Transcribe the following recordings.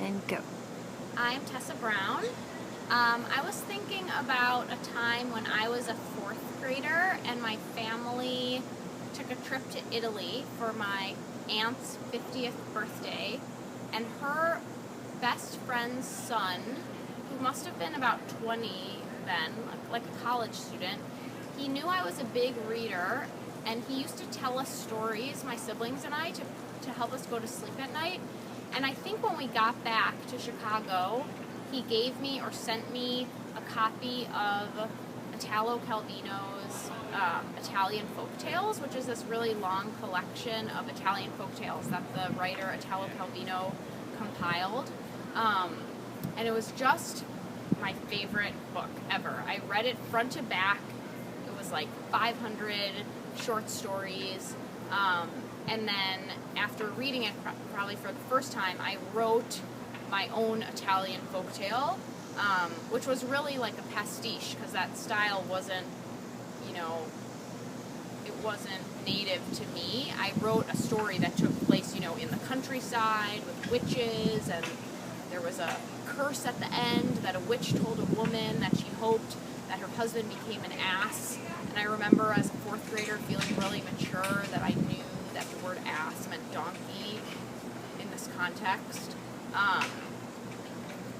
and go. I'm Tessa Brown. I was thinking about a time when I was a fourth grader and my family took a trip to Italy for my aunt's 50th birthday, and her best friend's son, who must have been about 20 then, like a college student, he knew I was a big reader, and he used to tell us stories, my siblings and I, to help us go to sleep at night. And I think when we got back to Chicago, he gave me or sent me a copy of Italo Calvino's Italian folktales, which is this really long collection of Italian folktales that the writer Italo Calvino compiled. And it was just my favorite book ever. I read it front to back. It was like 500 short stories. And then after reading it probably for the first time, I wrote my own Italian folktale, which was really like a pastiche, because that style wasn't, it wasn't native to me. I wrote a story that took place, in the countryside with witches, and there was a curse at the end that a witch told a woman that she hoped that her husband became an ass. And I remember as a fourth grader feeling really mature that I knew that the word ass meant donkey in this context.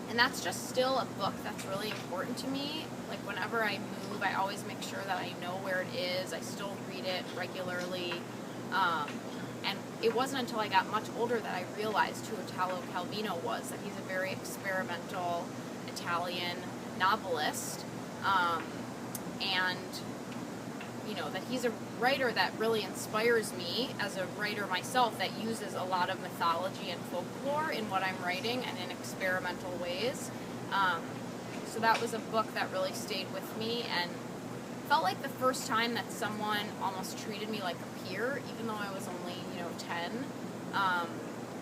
And that's just still a book that's really important to me. Like whenever I move, I always make sure that I know where it is. I still read it regularly. And it wasn't until I got much older that I realized who Italo Calvino was, that he's a very experimental Italian novelist. And that he's a writer that really inspires me as a writer myself, that uses a lot of mythology and folklore in what I'm writing and in experimental ways. So that was a book that really stayed with me and felt like the first time that someone almost treated me like a peer, even though I was only, 10,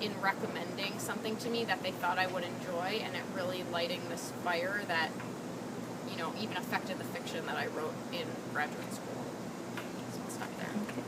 in recommending something to me that they thought I would enjoy, and it really lighting this fire that, even affected the fiction that I wrote in graduate school. So I'll stop there. Okay.